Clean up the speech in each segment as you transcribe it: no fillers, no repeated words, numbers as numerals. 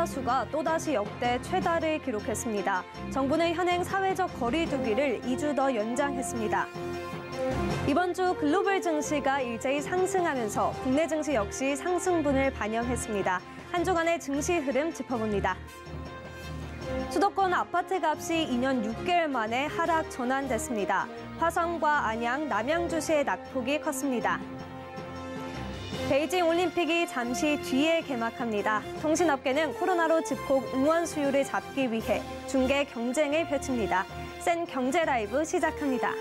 확진자 수가 또다시 역대 최다를 기록했습니다. 정부는 현행 사회적 거리 두기를 2주 더 연장했습니다. 이번 주 글로벌 증시가 일제히 상승하면서 국내 증시 역시 상승분을 반영했습니다. 한 주간의 증시 흐름 짚어봅니다. 수도권 아파트 값이 2년 6개월 만에 하락 전환됐습니다. 화성과 안양, 남양주시의 낙폭이 컸습니다. 베이징 올림픽이 잠시 뒤에 개막합니다. 통신업계는 코로나로 집콕 응원 수요를 잡기 위해 중개 경쟁을 펼칩니다. 센 경제 라이브 시작합니다.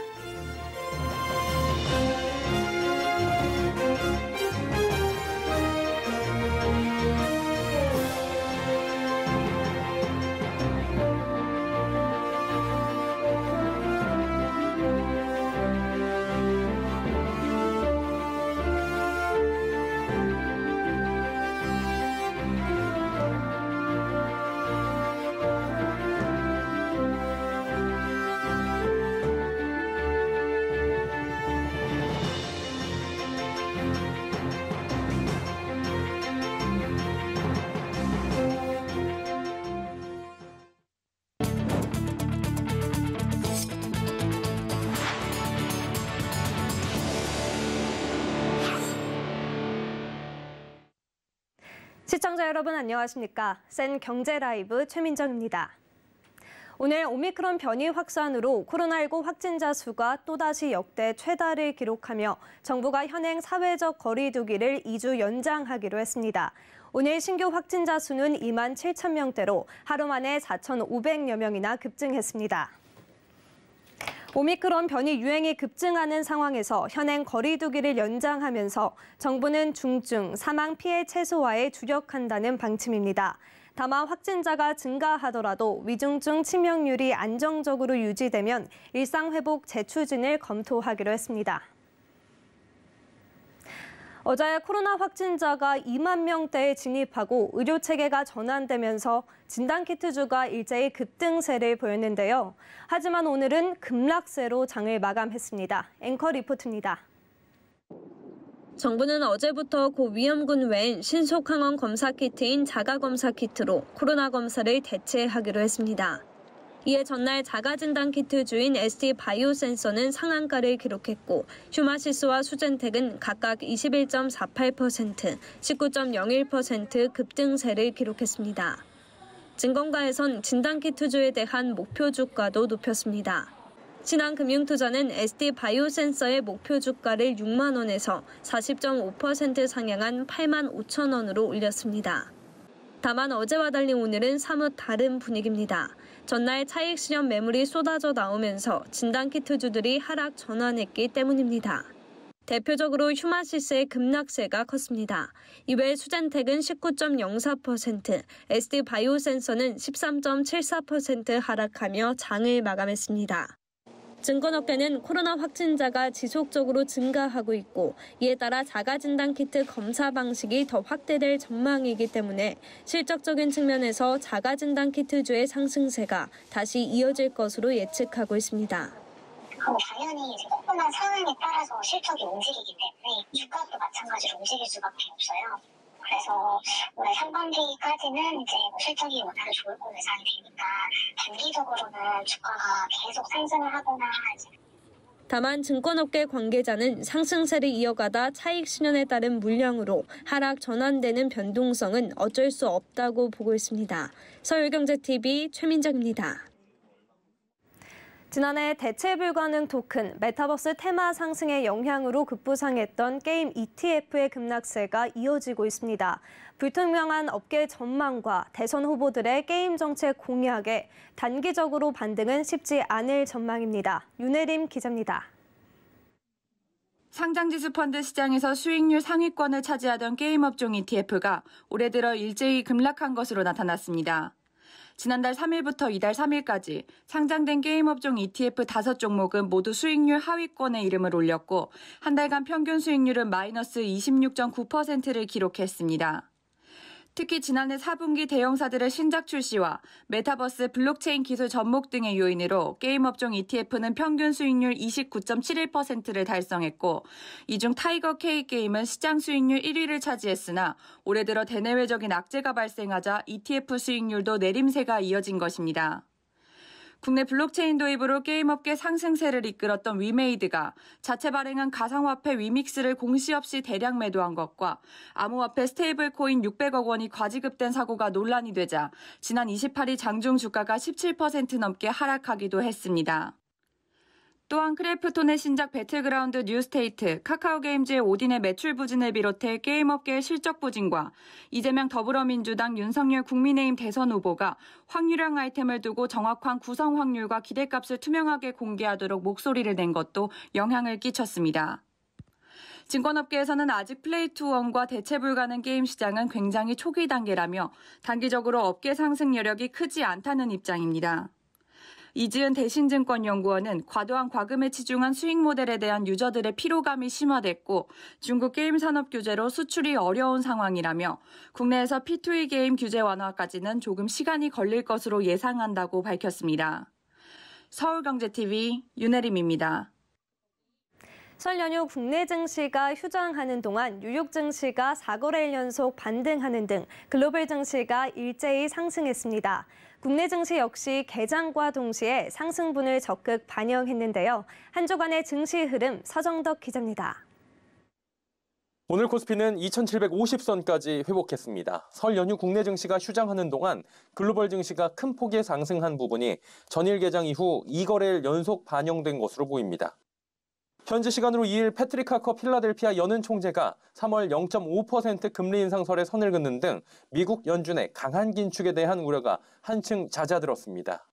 시청자 여러분 안녕하십니까? 센 경제 라이브 최민정입니다. 오늘 오미크론 변이 확산으로 코로나19 확진자 수가 또다시 역대 최다를 기록하며 정부가 현행 사회적 거리 두기를 2주 연장하기로 했습니다. 오늘 신규 확진자 수는 2만 7천 명대로 하루 만에 4,500여 명이나 급증했습니다. 오미크론 변이 유행이 급증하는 상황에서 현행 거리 두기를 연장하면서 정부는 중증, 사망 피해 최소화에 주력한다는 방침입니다. 다만 확진자가 증가하더라도 위중증 치명률이 안정적으로 유지되면 일상 회복 재추진을 검토하기로 했습니다. 어제 코로나 확진자가 2만 명대에 진입하고 의료체계가 전환되면서 진단키트주가 일제히 급등세를 보였는데요. 하지만 오늘은 급락세로 장을 마감했습니다. 앵커 리포트입니다. 정부는 어제부터 고위험군 외엔 신속항원 검사키트인 자가검사키트로 코로나 검사를 대체하기로 했습니다. 이에 전날 자가진단키트주인 ST바이오센서는 상한가를 기록했고 휴마시스와 수젠텍은 각각 21.48%, 19.01% 급등세를 기록했습니다. 증권가에선 진단키트주에 대한 목표 주가도 높였습니다. 신한금융투자는 ST바이오센서의 목표 주가를 6만 원에서 40.5% 상향한 8만 5천 원으로 올렸습니다. 다만 어제와 달리 오늘은 사뭇 다른 분위기입니다. 전날 차익 실현 매물이 쏟아져 나오면서 진단키트주들이 하락 전환했기 때문입니다. 대표적으로 휴마시스의 급락세가 컸습니다. 이외 수젠텍은 19.04%, ST바이오센서는 13.74% 하락하며 장을 마감했습니다. 증권업계는 코로나 확진자가 지속적으로 증가하고 있고 이에 따라 자가진단키트 검사 방식이 더 확대될 전망이기 때문에 실적적인 측면에서 자가진단키트주의 상승세가 다시 이어질 것으로 예측하고 있습니다. 당연히 이제 코로나 상황에 따라서 실적이 움직이기 때문에 주가도 마찬가지로 움직일 수밖에 없어요. 그래서 올해 상반기까지는 이제 실적이 워낙에 좋을 걸로 예상이 되니까 단기적으로는 주가가 계속 상승을 하거나 다만 증권업계 관계자는 상승세를 이어가다 차익 실현에 따른 물량으로 하락 전환되는 변동성은 어쩔 수 없다고 보고 있습니다. 서울경제TV 최민정입니다. 지난해 대체 불가능 토큰, 메타버스 테마 상승의 영향으로 급부상했던 게임 ETF의 급락세가 이어지고 있습니다. 불투명한 업계 전망과 대선 후보들의 게임 정책 공약에 단기적으로 반등은 쉽지 않을 전망입니다. 윤혜림 기자입니다. 상장지수 펀드 시장에서 수익률 상위권을 차지하던 게임 업종 ETF가 올해 들어 일제히 급락한 것으로 나타났습니다. 지난달 3일부터 이달 3일까지 상장된 게임 업종 ETF 5종목은 모두 수익률 하위권에 이름을 올렸고 한 달간 평균 수익률은 마이너스 26.9%를 기록했습니다. 특히 지난해 4분기 대형사들의 신작 출시와 메타버스, 블록체인 기술 접목 등의 요인으로 게임 업종 ETF는 평균 수익률 29.71%를 달성했고, 이 중 타이거 K게임은 시장 수익률 1위를 차지했으나 올해 들어 대내외적인 악재가 발생하자 ETF 수익률도 내림세가 이어진 것입니다. 국내 블록체인 도입으로 게임업계 상승세를 이끌었던 위메이드가 자체 발행한 가상화폐 위믹스를 공시 없이 대량 매도한 것과 암호화폐 스테이블코인 600억 원이 과지급된 사고가 논란이 되자 지난 28일 장중 주가가 17% 넘게 하락하기도 했습니다. 또한 크래프톤의 신작 배틀그라운드 뉴스테이트, 카카오게임즈의 오딘의 매출 부진을 비롯해 게임업계의 실적 부진과 이재명 더불어민주당 윤석열 국민의힘 대선 후보가 확률형 아이템을 두고 정확한 구성 확률과 기대값을 투명하게 공개하도록 목소리를 낸 것도 영향을 끼쳤습니다. 증권업계에서는 아직 플레이-투-원과 대체 불가능 게임 시장은 굉장히 초기 단계라며 단기적으로 업계 상승 여력이 크지 않다는 입장입니다. 이지은 대신증권연구원은 과도한 과금에 치중한 수익 모델에 대한 유저들의 피로감이 심화됐고 중국 게임 산업 규제로 수출이 어려운 상황이라며 국내에서 P2E 게임 규제 완화까지는 조금 시간이 걸릴 것으로 예상한다고 밝혔습니다. 서울경제TV 윤혜림입니다. 설 연휴 국내 증시가 휴장하는 동안 뉴욕 증시가 4거래일 연속 반등하는 등 글로벌 증시가 일제히 상승했습니다. 국내 증시 역시 개장과 동시에 상승분을 적극 반영했는데요. 한 주간의 증시 흐름 서정덕 기자입니다. 오늘 코스피는 2750선까지 회복했습니다. 설 연휴 국내 증시가 휴장하는 동안 글로벌 증시가 큰 폭의 상승한 부분이 전일 개장 이후 2거래일 연속 반영된 것으로 보입니다. 현지 시간으로 2일 패트릭 하커 필라델피아 연은 총재가 3월 0.5% 금리 인상설에 선을 긋는 등 미국 연준의 강한 긴축에 대한 우려가 한층 잦아들었습니다.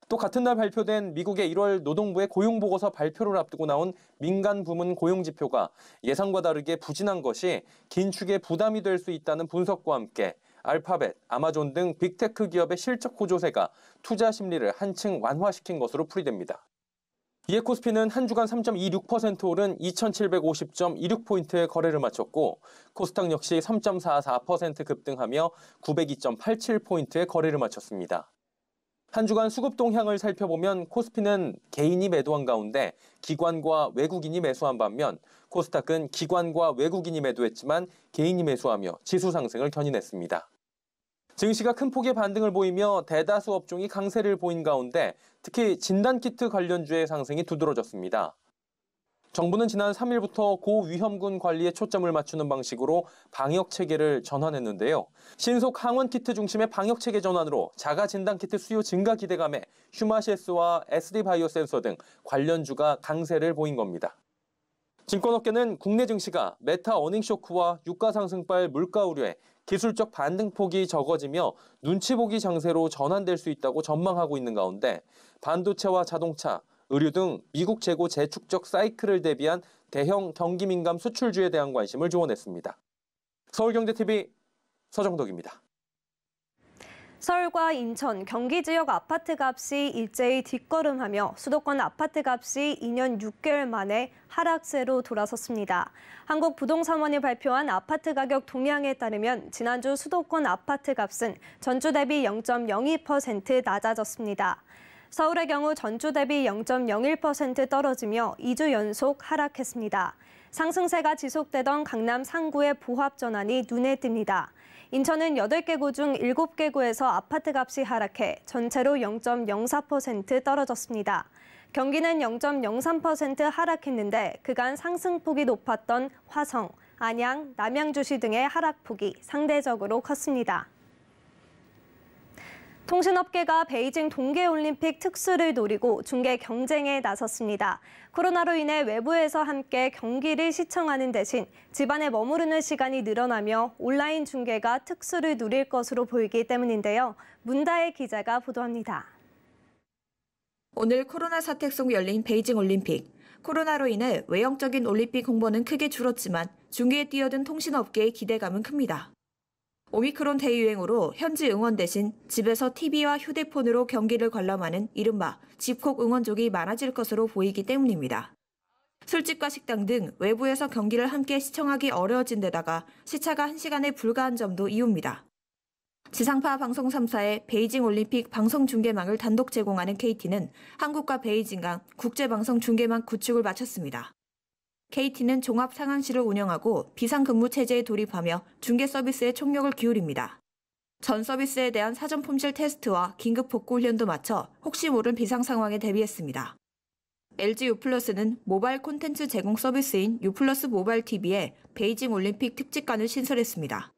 또 같은 날 발표된 미국의 1월 노동부의 고용보고서 발표를 앞두고 나온 민간 부문 고용지표가 예상과 다르게 부진한 것이 긴축에 부담이 될 수 있다는 분석과 함께 알파벳, 아마존 등 빅테크 기업의 실적 호조세가 투자 심리를 한층 완화시킨 것으로 풀이됩니다. 이에 코스피는 한 주간 3.26% 오른 2750.26포인트의 거래를 마쳤고 코스닥 역시 3.44% 급등하며 902.87포인트의 거래를 마쳤습니다. 한 주간 수급 동향을 살펴보면 코스피는 개인이 매도한 가운데 기관과 외국인이 매수한 반면 코스닥은 기관과 외국인이 매도했지만 개인이 매수하며 지수 상승을 견인했습니다. 증시가 큰 폭의 반등을 보이며 대다수 업종이 강세를 보인 가운데 특히 진단키트 관련주의 상승이 두드러졌습니다. 정부는 지난 3일부터 고위험군 관리에 초점을 맞추는 방식으로 방역체계를 전환했는데요. 신속 항원키트 중심의 방역체계 전환으로 자가진단키트 수요 증가 기대감에 휴마시스와 SD바이오센서 등 관련주가 강세를 보인 겁니다. 증권업계는 국내 증시가 메타 어닝쇼크와 유가 상승발 물가 우려에 기술적 반등폭이 적어지며 눈치보기 장세로 전환될 수 있다고 전망하고 있는 가운데 반도체와 자동차, 의류 등 미국 재고 재축적 사이클을 대비한 대형 경기 민감 수출주에 대한 관심을 조언했습니다. 서울경제TV 서정덕입니다. 서울과 인천, 경기 지역 아파트 값이 일제히 뒷걸음하며 수도권 아파트 값이 2년 6개월 만에 하락세로 돌아섰습니다. 한국부동산원이 발표한 아파트 가격 동향에 따르면 지난주 수도권 아파트 값은 전주 대비 0.02% 낮아졌습니다. 서울의 경우 전주 대비 0.01% 떨어지며 2주 연속 하락했습니다. 상승세가 지속되던 강남 상구의 보합 전환이 눈에 띕니다. 인천은 8개 구 중 7개 구에서 아파트 값이 하락해 전체로 0.04% 떨어졌습니다. 경기는 0.03% 하락했는데 그간 상승폭이 높았던 화성, 안양, 남양주시 등의 하락폭이 상대적으로 컸습니다. 통신업계가 베이징 동계올림픽 특수를 노리고 중계 경쟁에 나섰습니다. 코로나로 인해 외부에서 함께 경기를 시청하는 대신 집안에 머무르는 시간이 늘어나며 온라인 중계가 특수를 누릴 것으로 보이기 때문인데요. 문다혜 기자가 보도합니다. 오늘 코로나 사태 속 열린 베이징 올림픽. 코로나로 인해 외형적인 올림픽 홍보는 크게 줄었지만 중계에 뛰어든 통신업계의 기대감은 큽니다. 오미크론 대유행으로 현지 응원 대신 집에서 TV와 휴대폰으로 경기를 관람하는 이른바 집콕 응원족이 많아질 것으로 보이기 때문입니다. 술집과 식당 등 외부에서 경기를 함께 시청하기 어려워진 데다가 시차가 1시간에 불과한 점도 이유입니다. 지상파 방송 3사의 베이징 올림픽 방송 중계망을 단독 제공하는 KT는 한국과 베이징 간 국제방송 중계망 구축을 마쳤습니다. KT는 종합 상황실을 운영하고 비상근무 체제에 돌입하며 중계 서비스에 총력을 기울입니다. 전 서비스에 대한 사전 품질 테스트와 긴급 복구 훈련도 마쳐 혹시 모를 비상 상황에 대비했습니다. LG U+는 모바일 콘텐츠 제공 서비스인 U+ 모바일 TV에 베이징 올림픽 특집관을 신설했습니다.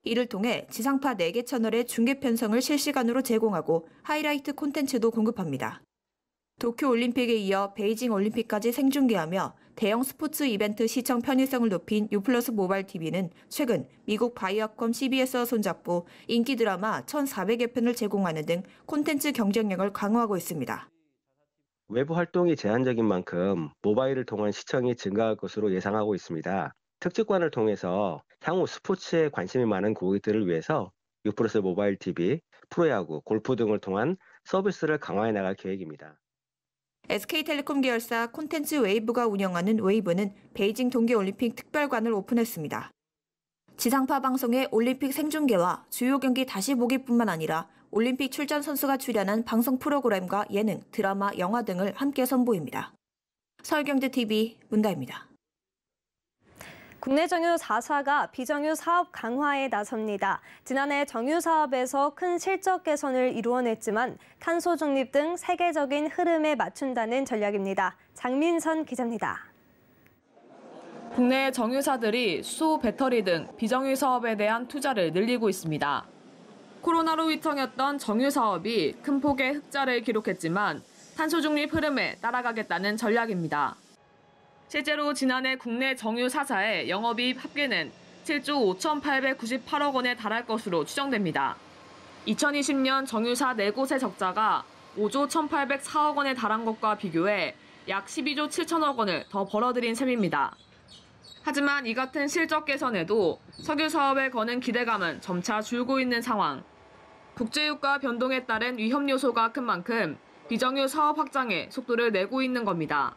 이를 통해 지상파 4개 채널의 중계 편성을 실시간으로 제공하고 하이라이트 콘텐츠도 공급합니다. 도쿄올림픽에 이어 베이징 올림픽까지 생중계하며 대형 스포츠 이벤트 시청 편의성을 높인 U+ 모바일 TV는 최근 미국 바이어컴 CBS와 손잡고 인기 드라마 1,400여 편을 제공하는 등 콘텐츠 경쟁력을 강화하고 있습니다. 외부 활동이 제한적인 만큼 모바일을 통한 시청이 증가할 것으로 예상하고 있습니다. 특집관을 통해서 향후 스포츠에 관심이 많은 고객들을 위해서 U+ 모바일 TV, 프로야구, 골프 등을 통한 서비스를 강화해 나갈 계획입니다. SK텔레콤 계열사 콘텐츠 웨이브가 운영하는 웨이브는 베이징 동계올림픽 특별관을 오픈했습니다. 지상파 방송의 올림픽 생중계와 주요 경기 다시 보기뿐만 아니라 올림픽 출전 선수가 출연한 방송 프로그램과 예능, 드라마, 영화 등을 함께 선보입니다. 서울경제TV 문다입니다. 국내 정유 4사가 비정유 사업 강화에 나섭니다. 지난해 정유 사업에서 큰 실적 개선을 이루어냈지만 탄소 중립 등 세계적인 흐름에 맞춘다는 전략입니다. 장민선 기자입니다. 국내 정유사들이 수소, 배터리 등 비정유 사업에 대한 투자를 늘리고 있습니다. 코로나로 휘청였던 정유 사업이 큰 폭의 흑자를 기록했지만 탄소 중립 흐름에 따라가겠다는 전략입니다. 실제로 지난해 국내 정유 4사의 영업이익 합계는 7조 5,898억 원에 달할 것으로 추정됩니다. 2020년 정유사 4곳의 적자가 5조 1,804억 원에 달한 것과 비교해 약 12조 7천억 원을 더 벌어들인 셈입니다. 하지만 이 같은 실적 개선에도 석유 사업에 거는 기대감은 점차 줄고 있는 상황. 국제유가 변동에 따른 위험 요소가 큰 만큼 비정유 사업 확장에 속도를 내고 있는 겁니다.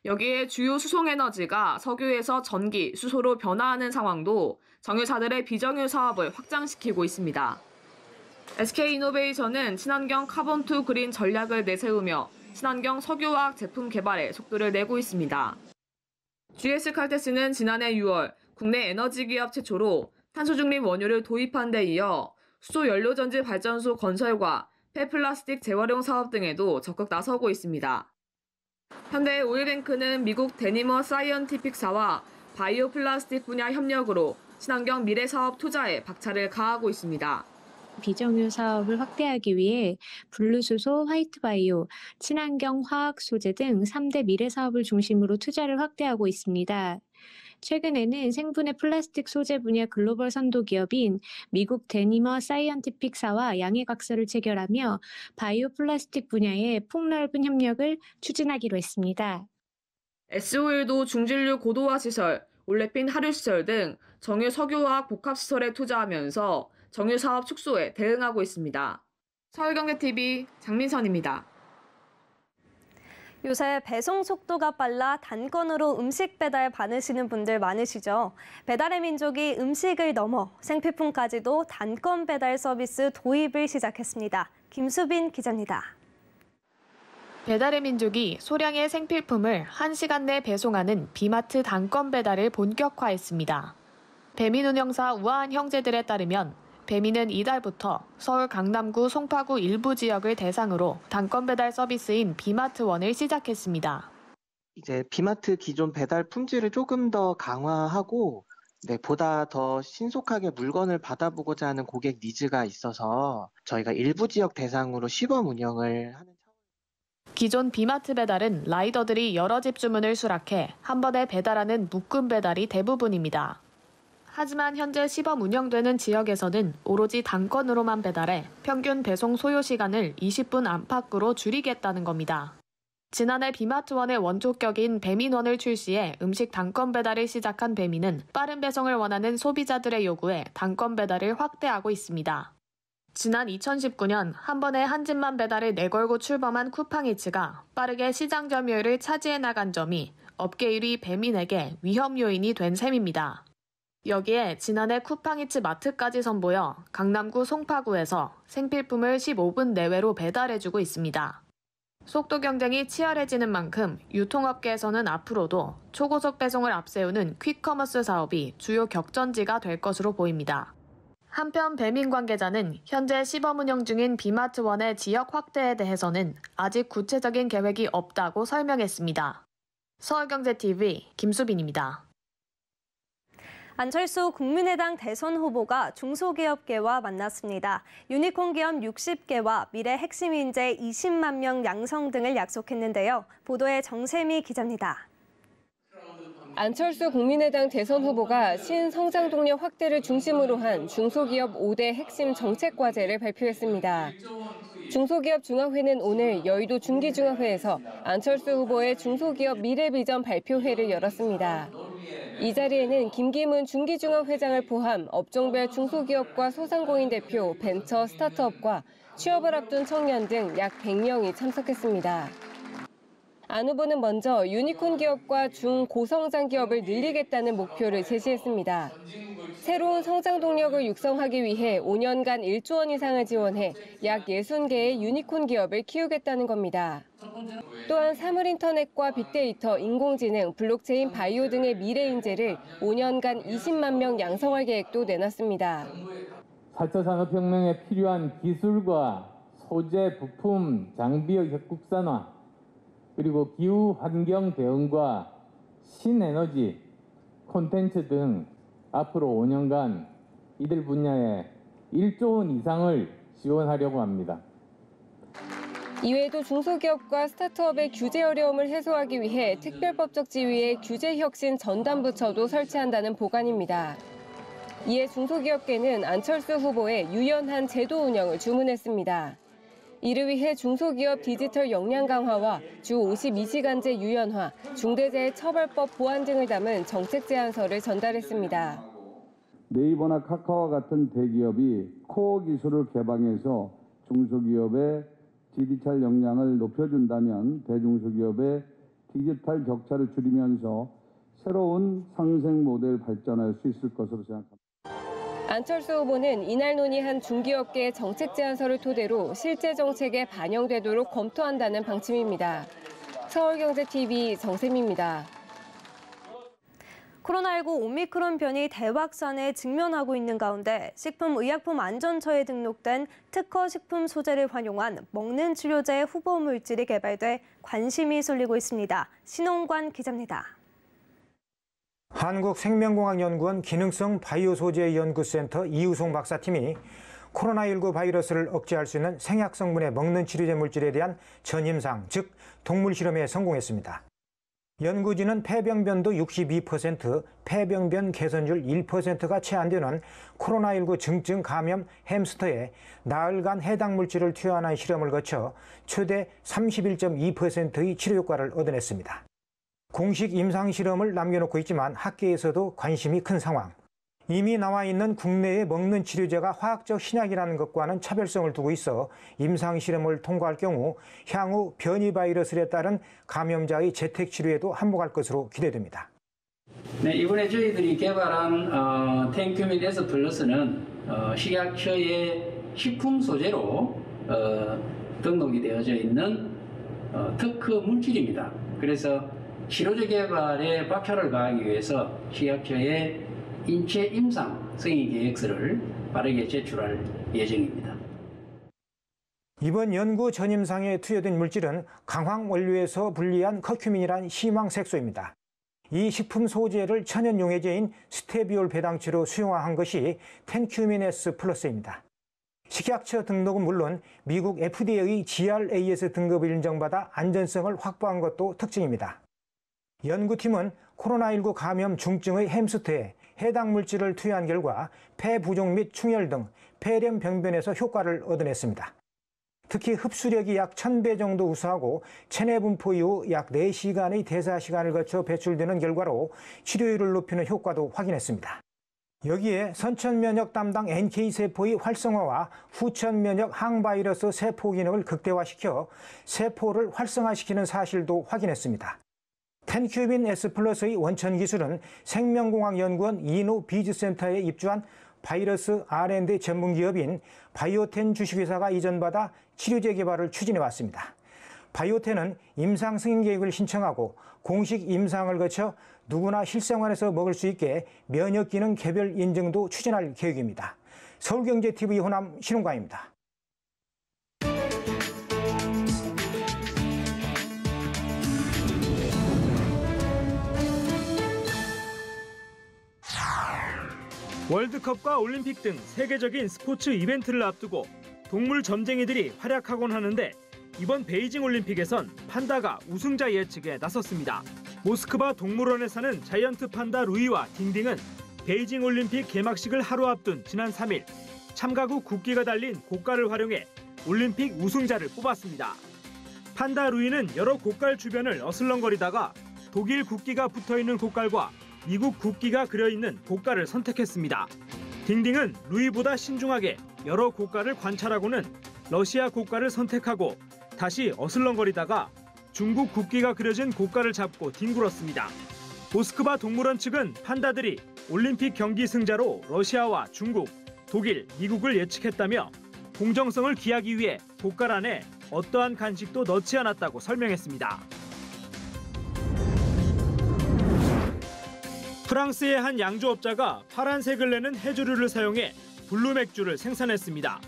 여기에 주요 수송에너지가 석유에서 전기, 수소로 변화하는 상황도 정유사들의 비정유 사업을 확장시키고 있습니다. SK이노베이션은 친환경 카본2 그린 전략을 내세우며 친환경 석유화학 제품 개발에 속도를 내고 있습니다. GS칼텍스는 지난해 6월 국내 에너지 기업 최초로 탄소 중립 원유를 도입한 데 이어 수소 연료전지 발전소 건설과 폐플라스틱 재활용 사업 등에도 적극 나서고 있습니다. 현대 오일뱅크는 미국 데니머 사이언티픽사와 바이오 플라스틱 분야 협력으로 친환경 미래 사업 투자에 박차를 가하고 있습니다. 비정유 사업을 확대하기 위해 블루수소, 화이트바이오, 친환경 화학 소재 등 3대 미래 사업을 중심으로 투자를 확대하고 있습니다. 최근에는 생분해 플라스틱 소재 분야 글로벌 선도 기업인 미국 데니머 사이언티픽사와 양해각서를 체결하며 바이오 플라스틱 분야의 폭넓은 협력을 추진하기로 했습니다. S-오일도 중진류 고도화 시설, 올레핀 하류 시설 등 정유 석유화학 복합 시설에 투자하면서 정유 사업 축소에 대응하고 있습니다. 서울경제TV 장민선입니다. 요새 배송 속도가 빨라 단건으로 음식 배달 받으시는 분들 많으시죠? 배달의 민족이 음식을 넘어 생필품까지도 단건 배달 서비스 도입을 시작했습니다. 김수빈 기자입니다. 배달의 민족이 소량의 생필품을 1시간 내 배송하는 비마트 단건 배달을 본격화했습니다. 배민 운영사 우아한 형제들에 따르면 배민은 이달부터 서울 강남구 송파구 일부 지역을 대상으로 단건 배달 서비스인 비마트원을 시작했습니다. 이제 비마트 기존 배달 품질을 조금 더 강화하고 보다 더 신속하게 물건을 받아보고자 하는 고객 니즈가 있어서 저희가 일부 지역 대상으로 시범 운영을 하는 기존 비마트 배달은 라이더들이 여러 집 주문을 수락해 한 번에 배달하는 묶음 배달이 대부분입니다. 하지만 현재 시범 운영되는 지역에서는 오로지 단건으로만 배달해 평균 배송 소요 시간을 20분 안팎으로 줄이겠다는 겁니다. 지난해 비마트원의 원조격인 배민원을 출시해 음식 단건 배달을 시작한 배민은 빠른 배송을 원하는 소비자들의 요구에 단건 배달을 확대하고 있습니다. 지난 2019년 한 번에 한 집만 배달을 내걸고 출범한 쿠팡이츠가 빠르게 시장 점유율을 차지해 나간 점이 업계 1위 배민에게 위험 요인이 된 셈입니다. 여기에 지난해 쿠팡이츠 마트까지 선보여 강남구 송파구에서 생필품을 15분 내외로 배달해주고 있습니다. 속도 경쟁이 치열해지는 만큼 유통업계에서는 앞으로도 초고속 배송을 앞세우는 퀵커머스 사업이 주요 격전지가 될 것으로 보입니다. 한편 배민 관계자는 현재 시범 운영 중인 비마트원의 지역 확대에 대해서는 아직 구체적인 계획이 없다고 설명했습니다. 서울경제TV 김수빈입니다. 안철수 국민의당 대선 후보가 중소기업계와 만났습니다. 유니콘 기업 60개와 미래 핵심 인재 20만 명 양성 등을 약속했는데요. 보도에 정세미 기자입니다. 안철수 국민의당 대선 후보가 신성장 동력 확대를 중심으로 한 중소기업 5대 핵심 정책 과제를 발표했습니다. 중소기업 중앙회는 오늘 여의도 중기중앙회에서 안철수 후보의 중소기업 미래 비전 발표회를 열었습니다. 이 자리에는 김기문 중기중앙회장을 포함 업종별 중소기업과 소상공인 대표, 벤처, 스타트업과 취업을 앞둔 청년 등 약 100명이 참석했습니다. 안 후보는 먼저 유니콘 기업과 중고성장 기업을 늘리겠다는 목표를 제시했습니다. 새로운 성장 동력을 육성하기 위해 5년간 1조 원 이상을 지원해 약 60개의 유니콘 기업을 키우겠다는 겁니다. 또한 사물인터넷과 빅데이터, 인공지능, 블록체인, 바이오 등의 미래 인재를 5년간 20만 명 양성할 계획도 내놨습니다. 4차 산업혁명에 필요한 기술과 소재, 부품, 장비의 국산화, 그리고 기후 환경 대응과 신에너지, 콘텐츠 등 앞으로 5년간 이들 분야에 1조 원 이상을 지원하려고 합니다. 이외에도 중소기업과 스타트업의 규제 어려움을 해소하기 위해 특별법적 지위의 규제혁신 전담부처도 설치한다는 보관입니다. 이에 중소기업계는 안철수 후보의 유연한 제도 운영을 주문했습니다. 이를 위해 중소기업 디지털 역량 강화와 주 52시간제 유연화, 중대재해처벌법 보완 등을 담은 정책 제안서를 전달했습니다. 네이버나 카카오와 같은 대기업이 코어 기술을 개방해서 중소기업의 디지털 역량을 높여준다면 대중소기업의 디지털 격차를 줄이면서 새로운 상생 모델 발전할 수 있을 것으로 생각합니다. 안철수 후보는 이날 논의한 중기업계의 정책 제안서를 토대로 실제 정책에 반영되도록 검토한다는 방침입니다. 서울경제TV 정세미입니다. 코로나19 오미크론 변이 대확산에 직면하고 있는 가운데 식품의약품안전처에 등록된 특허 식품 소재를 활용한 먹는 치료제 후보 물질이 개발돼 관심이 쏠리고 있습니다. 신홍관 기자입니다. 한국생명공학연구원 기능성 바이오 소재 연구센터 이우송 박사팀이 코로나19 바이러스를 억제할 수 있는 생약 성분의 먹는 치료제 물질에 대한 전임상, 즉 동물 실험에 성공했습니다. 연구진은 폐병변도 62%, 폐병변 개선율 1%가 채 안 되는 코로나19 증증 감염 햄스터에 나흘간 해당 물질을 투여한 실험을 거쳐 최대 31.2%의 치료 효과를 얻어냈습니다. 공식 임상 실험을 남겨놓고 있지만 학계에서도 관심이 큰 상황. 이미 나와 있는 국내의 먹는 치료제가 화학적 신약이라는 것과는 차별성을 두고 있어 임상 실험을 통과할 경우 향후 변이 바이러스에 따른 감염자의 재택 치료에도 한몫할 것으로 기대됩니다. 네, 이번에 저희들이 개발한 텐큐민 S 플러스는 식약처의 식품 소재로 등록이 되어져 있는 특허 물질입니다. 그래서 치료제 개발에 박차를 가하기 위해서 식약처의 인체 임상 승인 계획서를 빠르게 제출할 예정입니다. 이번 연구 전임상에 투여된 물질은 강황 원료에서 분리한 커큐민이란 희망색소입니다. 이 식품 소재를 천연 용해제인 스테비올 배당치로 수용화한 것이 텐큐민 S 플러스입니다. 식약처 등록은 물론 미국 FDA의 GRAS 등급을 인정받아 안전성을 확보한 것도 특징입니다. 연구팀은 코로나19 감염 중증의 햄스터에 해당 물질을 투여한 결과 폐 부종 및 충혈 등 폐렴 병변에서 효과를 얻어냈습니다. 특히 흡수력이 약 1000배 정도 우수하고 체내 분포 이후 약 4시간의 대사 시간을 거쳐 배출되는 결과로 치료율을 높이는 효과도 확인했습니다. 여기에 선천면역 담당 NK세포의 활성화와 후천면역 항바이러스 세포 기능을 극대화시켜 세포를 활성화시키는 사실도 확인했습니다. 텐큐빈 S 플러스의 원천 기술은 생명공학연구원 이노 비즈센터에 입주한 바이러스 R&D 전문 기업인 바이오텐 주식회사가 이전받아 치료제 개발을 추진해 왔습니다. 바이오텐은 임상 승인 계획을 신청하고 공식 임상을 거쳐 누구나 실생활에서 먹을 수 있게 면역 기능 개별 인증도 추진할 계획입니다. 서울경제TV 호남 신홍광입니다. 월드컵과 올림픽 등 세계적인 스포츠 이벤트를 앞두고 동물 점쟁이들이 활약하곤 하는데 이번 베이징 올림픽에선 판다가 우승자 예측에 나섰습니다. 모스크바 동물원에 사는 자이언트 판다 루이와 딩딩은 베이징 올림픽 개막식을 하루 앞둔 지난 3일 참가국 국기가 달린 고깔을 활용해 올림픽 우승자를 뽑았습니다. 판다 루이는 여러 고깔 주변을 어슬렁거리다가 독일 국기가 붙어있는 고깔과 미국 국기가 그려있는 고깔을 선택했습니다. 딩딩은 루이보다 신중하게 여러 고깔을 관찰하고는 러시아 고깔을 선택하고 다시 어슬렁거리다가 중국 국기가 그려진 고깔을 잡고 뒹굴었습니다. 모스크바 동물원 측은 판다들이 올림픽 경기 승자로 러시아와 중국, 독일, 미국을 예측했다며 공정성을 기하기 위해 고깔 안에 어떠한 간식도 넣지 않았다고 설명했습니다. 프랑스의 한 양조업자가 파란색을 내는 해조류를 사용해 블루 맥주를 생산했습니다.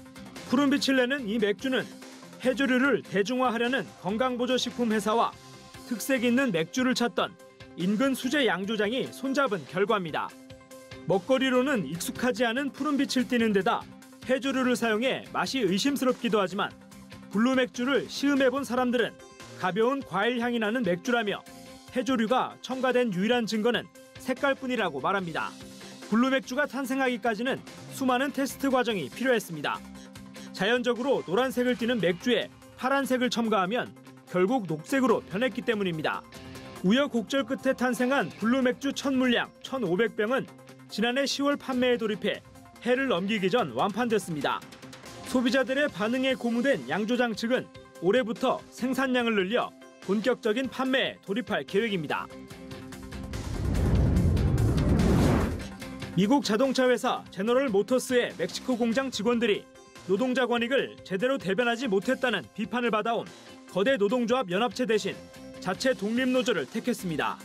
푸른빛을 내는 이 맥주는 해조류를 대중화하려는 건강보조식품 회사와 특색 있는 맥주를 찾던 인근 수제 양조장이 손잡은 결과입니다. 먹거리로는 익숙하지 않은 푸른빛을 띠는 데다 해조류를 사용해 맛이 의심스럽기도 하지만 블루 맥주를 시음해본 사람들은 가벼운 과일 향이 나는 맥주라며 해조류가 첨가된 유일한 증거는 색깔뿐이라고 말합니다. 블루 맥주가 탄생하기까지는 수많은 테스트 과정이 필요했습니다. 자연적으로 노란색을 띠는 맥주에 파란색을 첨가하면 결국 녹색으로 변했기 때문입니다. 우여곡절 끝에 탄생한 블루 맥주 첫 물량 1,500병은 지난해 10월 판매에 돌입해 해를 넘기기 전 완판됐습니다. 소비자들의 반응에 고무된 양조장 측은 올해부터 생산량을 늘려 본격적인 판매에 돌입할 계획입니다. 미국 자동차 회사 제너럴 모터스의 멕시코 공장 직원들이 노동자 권익을 제대로 대변하지 못했다는 비판을 받아온 거대 노동조합 연합체 대신 자체 독립노조를 택했습니다.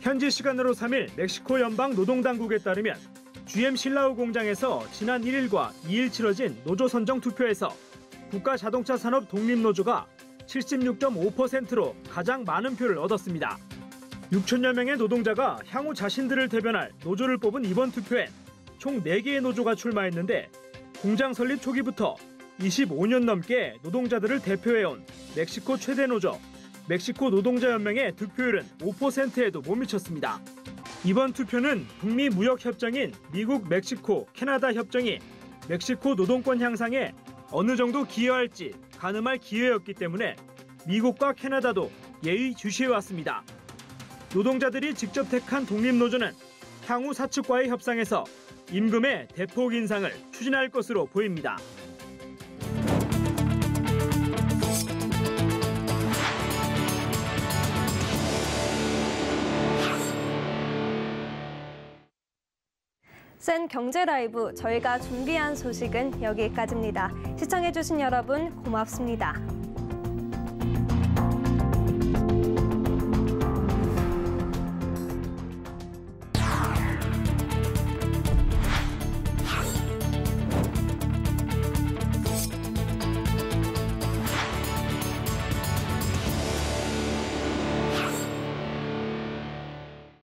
현지 시간으로 3일 멕시코 연방 노동당국에 따르면 GM 실라우 공장에서 지난 1일과 2일 치러진 노조 선정 투표에서 국가자동차 산업 독립노조가 76.5%로 가장 많은 표를 얻었습니다. 6천여 명의 노동자가 향후 자신들을 대변할 노조를 뽑은 이번 투표엔 총 4개의 노조가 출마했는데 공장 설립 초기부터 25년 넘게 노동자들을 대표해온 멕시코 최대 노조, 멕시코 노동자연맹의 득표율은 5%에도 못 미쳤습니다. 이번 투표는 북미 무역협정인 미국, 멕시코, 캐나다 협정이 멕시코 노동권 향상에 어느 정도 기여할지 가늠할 기회였기 때문에 미국과 캐나다도 예의주시해왔습니다. 노동자들이 직접 택한 독립노조는 향후 사측과의 협상에서 임금의 대폭 인상을 추진할 것으로 보입니다. 센 경제 라이브 저희가 준비한 소식은 여기까지입니다. 시청해주신 여러분 고맙습니다.